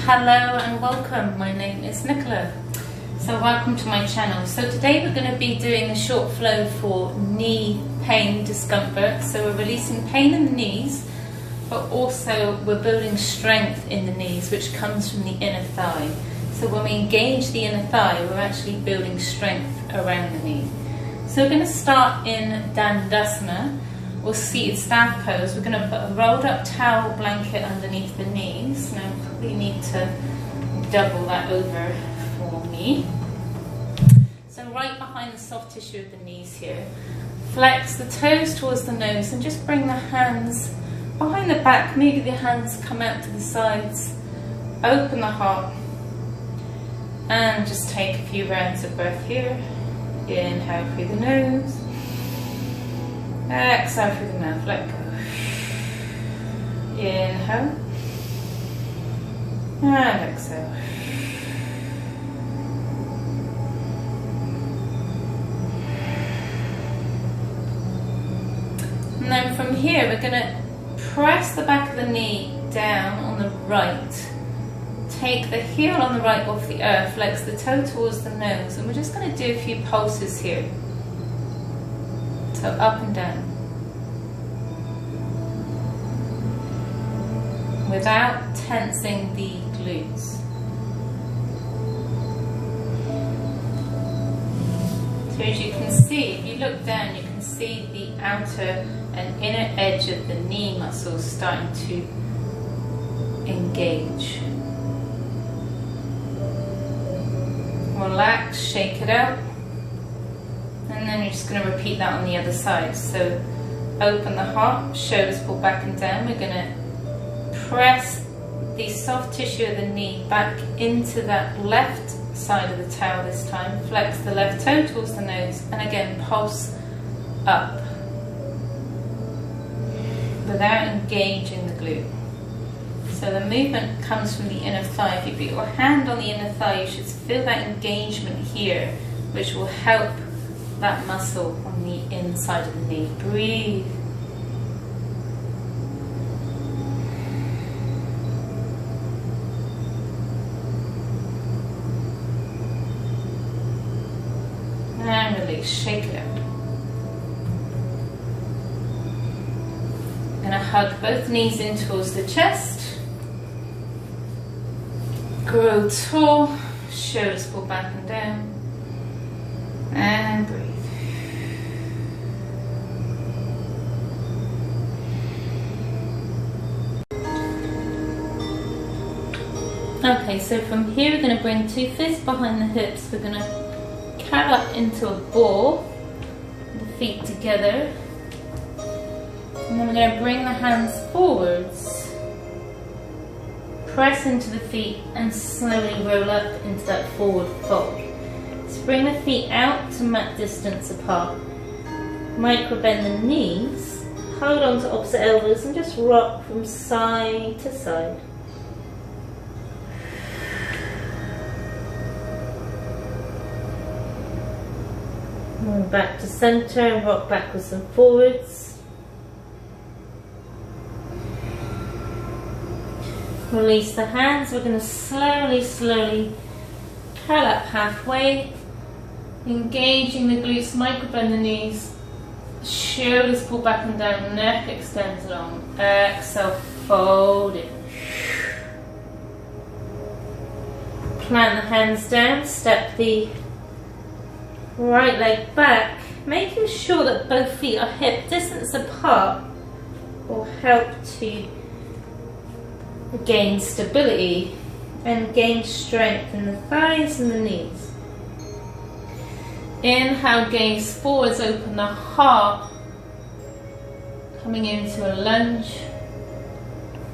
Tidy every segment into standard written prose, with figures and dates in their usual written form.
Hello and welcome, my name is Nicola. So welcome to my channel. So today we're going to be doing a short flow for knee pain discomfort. So we're releasing pain in the knees, but also we're building strength in the knees, which comes from the inner thigh. So when we engage the inner thigh, we're actually building strength around the knee. So we're going to start in Dandasana, or seated staff pose. We're going to put a rolled up towel blanket underneath the knees. Now we need to double that over for me. So right behind the soft tissue of the knees here, flex the toes towards the nose and just bring the hands behind the back. Maybe the hands come out to the sides. Open the heart and just take a few rounds of breath here. Inhale through the nose. Exhale through the mouth, let go. Inhale. And exhale. And then from here we're going to press the back of the knee down on the right. Take the heel on the right off the earth, flex the toe towards the nose, and we're just going to do a few pulses here. So up and down. Without tensing the glutes. So as you can see, if you look down, you can see the outer and inner edge of the knee muscles starting to engage. Relax, shake it out. And then you're just going to repeat that on the other side. So open the heart, shoulders pull back and down. We're going to press the soft tissue of the knee back into that left side of the towel this time. Flex the left toe towards the nose and again pulse up without engaging the glute. So the movement comes from the inner thigh. If you put your hand on the inner thigh, you should feel that engagement here, which will help that muscle on the inside of the knee. Breathe. And release, shake it out. And hug both knees in towards the chest. Grow tall, shoulders pull back and down. And breathe. Okay, so from here we're going to bring two fists behind the hips. We're going to curl up into a ball, the feet together. And then we're going to bring the hands forwards. Press into the feet and slowly roll up into that forward fold. So bring the feet out to mat distance apart. Micro bend the knees. Hold on to opposite elbows and just rock from side to side. And back to center, rock backwards and forwards. Release the hands. We're going to slowly curl up halfway, engaging the glutes, micro bend the knees, shoulders pull back and down, neck extends long. Exhale, fold it. Plant the hands down, step the right leg back, making sure that both feet are hip distance apart will help to gain stability and gain strength in the thighs and the knees. Inhale, gaze forwards, open the heart, coming into a lunge.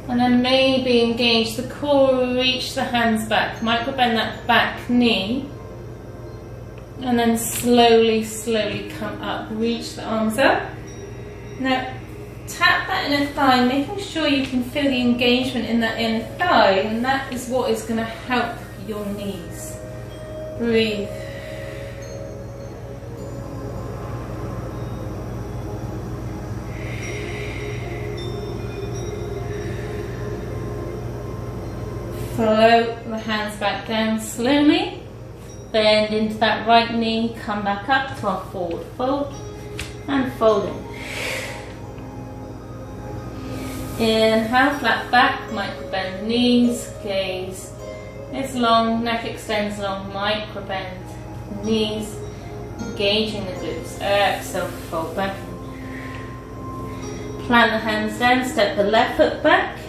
And then maybe engage the core, reach the hands back, micro bend that back knee. And then slowly come up, reach the arms up. Now tap that inner thigh, making sure you can feel the engagement in that inner thigh, and that is what is going to help your knees. Breathe. Float the hands back down slowly. Bend into that right knee, come back up to our forward fold and fold in. Inhale, flat back, micro bend the knees, gaze is long, neck extends long, micro bend the knees, engaging the glutes. Exhale, fold back. Plant the hands down, step the left foot back.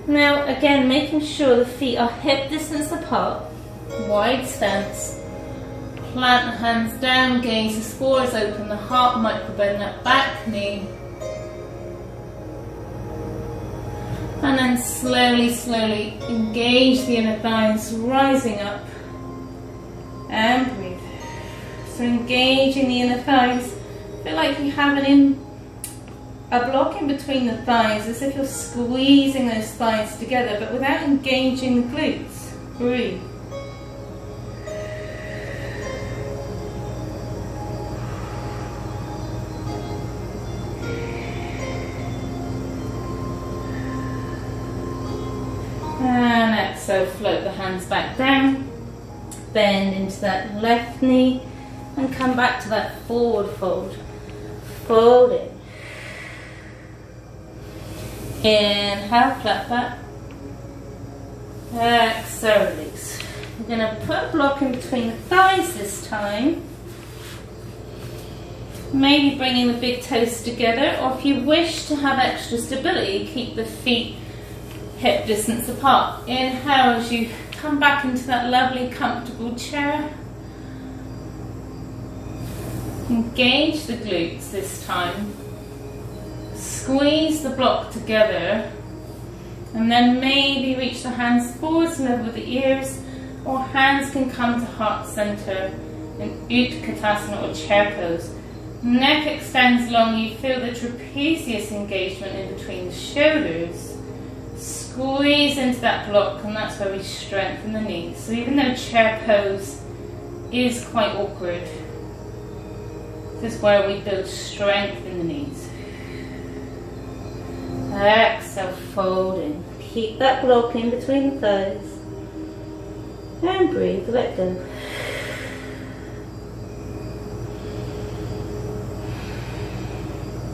Now again, making sure the feet are hip distance apart, wide stance. Plant the hands down, gaze as far as open the heart, micro bend that back knee. And then slowly, slowly engage the inner thighs, rising up and breathe. So engaging the inner thighs, feel like you have a block in between the thighs, as if you're squeezing those thighs together, but without engaging the glutes. Breathe. And exhale, float the hands back down, bend into that left knee and come back to that forward fold. Fold in. Inhale, flat back. Exhale, release. We're going to put a block in between the thighs this time. Maybe bringing the big toes together, or if you wish to have extra stability, keep the feet hip distance apart. Inhale as you come back into that lovely comfortable chair. Engage the glutes this time. Squeeze the block together and then maybe reach the hands forwards level with the ears, or hands can come to heart center in Utkatasana or chair pose. Neck extends long, you feel the trapezius engagement in between the shoulders. Squeeze into that block, and that's where we strengthen the knees. So even though chair pose is quite awkward, this is where we build strength in the knees. Exhale, fold in. Keep that block in between the thighs. And breathe, let go.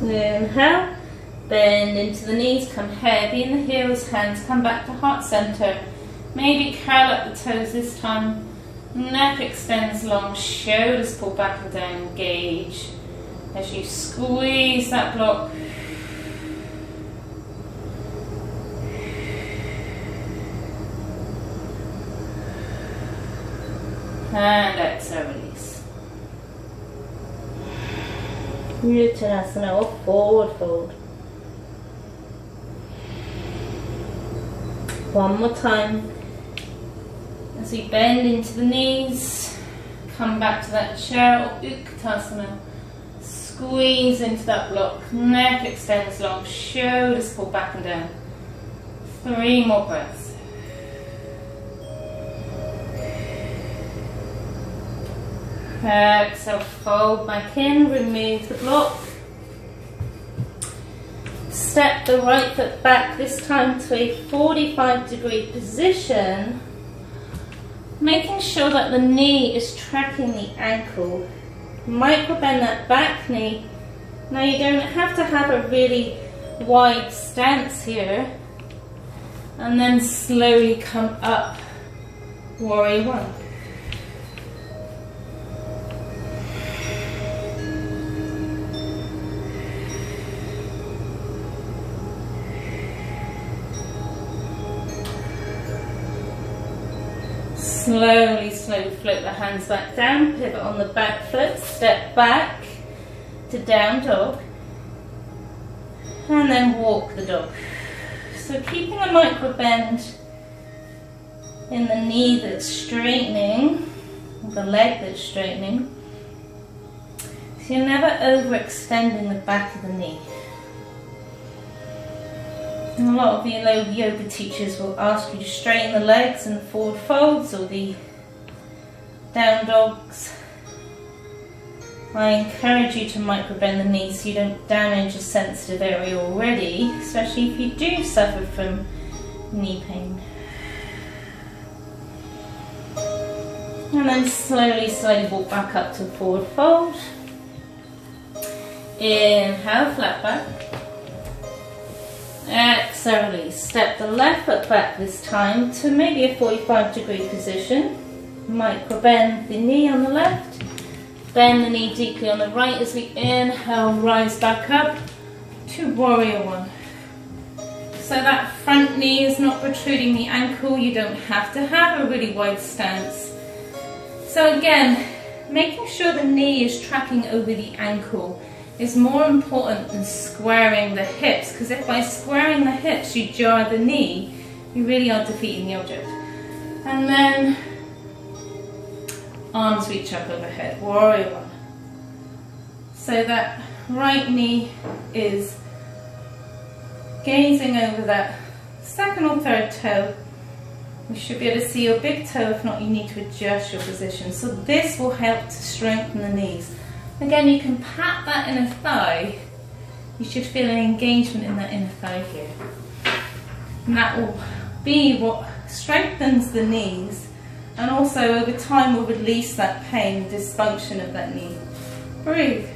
Inhale. Bend into the knees, come heavy in the heels, hands come back to heart center. Maybe curl up the toes this time. Neck extends long, shoulders pull back and down, engage as you squeeze that block. And exhale, release. Uttanasana or forward fold. One more time. As we bend into the knees, come back to that chair or Utkatasana. Squeeze into that block. Neck extends long, shoulders pull back and down. 3 more breaths. Exhale, fold back in, remove the block. Step the right foot back, this time to a 45-degree position, making sure that the knee is tracking the ankle. Micro bend that back knee. Now you don't have to have a really wide stance here, and then slowly come up, warrior one. Slowly, slowly float the hands back down, pivot on the back foot, step back to down dog, and then walk the dog. So keeping a micro bend in the knee that's straightening, the leg that's straightening, so you're never overextending the back of the knee. And a lot of the yoga teachers will ask you to straighten the legs in the forward folds or the down dogs. I encourage you to micro bend the knees so you don't damage a sensitive area already, especially if you do suffer from knee pain. And then slowly walk back up to forward fold. Inhale, flat back. Exhale, release. Step the left foot back this time to maybe a 45-degree position. Micro bend the knee on the left. Bend the knee deeply on the right as we inhale, rise back up to warrior one. So that front knee is not protruding the ankle. You don't have to have a really wide stance. So again, making sure the knee is tracking over the ankle is more important than squaring the hips, because if by squaring the hips you jar the knee, you really are defeating the object. And then arms reach up overhead, warrior one. So that right knee is gazing over that second or third toe. You should be able to see your big toe. If not, you need to adjust your position. So this will help to strengthen the knees. Again, you can pat that inner thigh. You should feel an engagement in that inner thigh here. And that will be what strengthens the knees, and also over time will release that pain, dysfunction of that knee. Breathe.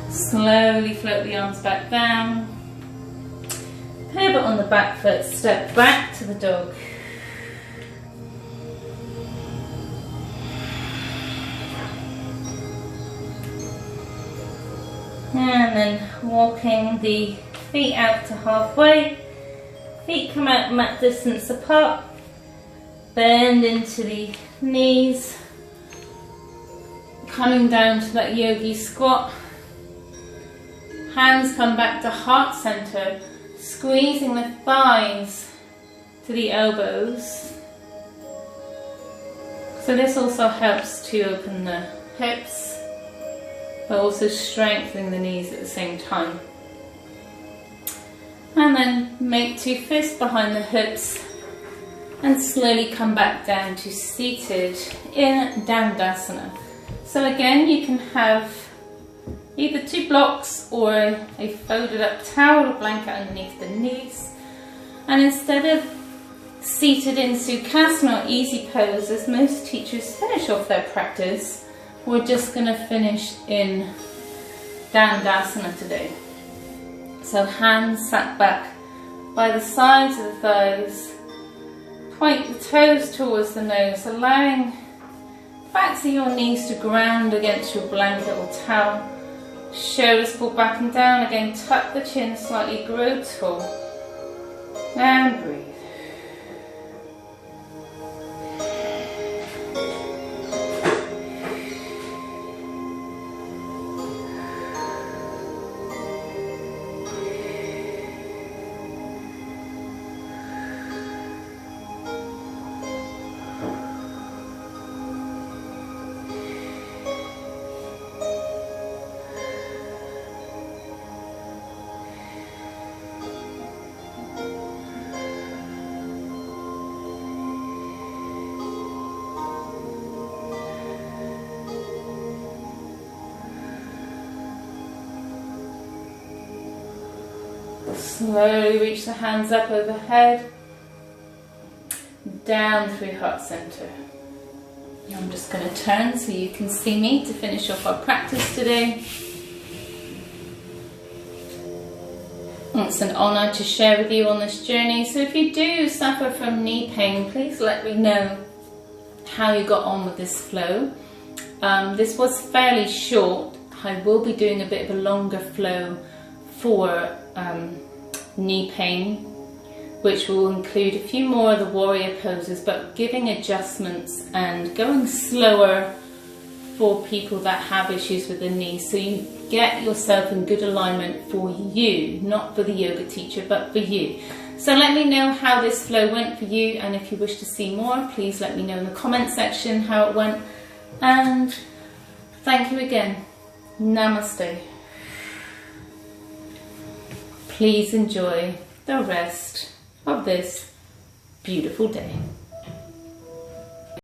Slowly float the arms back down. Pivot on the back foot, step back to the dog. And then walking the feet out to halfway. Feet come out mat distance apart. Bend into the knees. Coming down to that yogi squat. Hands come back to heart center. Squeezing the thighs to the elbows. So this also helps to open the hips, but also strengthening the knees at the same time. And then make two fists behind the hips and slowly come back down to seated in Dandasana. So again, you can have either two blocks or a folded up towel or blanket underneath the knees. And instead of seated in Sukhasana or easy pose, as most teachers finish off their practice, we're just going to finish in Dandasana today. So hands sat back by the sides of the thighs. Point the toes towards the nose, allowing backs of your knees to ground against your blanket or towel. Shoulders pull back and down. Again, tuck the chin slightly, grow tall. And breathe. Slowly reach the hands up overhead, down through heart center. I'm just going to turn so you can see me to finish off our practice today. It's an honour to share with you on this journey. So if you do suffer from knee pain, please let me know how you got on with this flow. This was fairly short. I will be doing a bit of a longer flow for knee pain, which will include a few more of the warrior poses, but giving adjustments and going slower for people that have issues with the knee, so you get yourself in good alignment for you, not for the yoga teacher, but for you. So let me know how this flow went for you, and if you wish to see more, please let me know in the comment section how it went. And thank you again. Namaste. Please enjoy the rest of this beautiful day.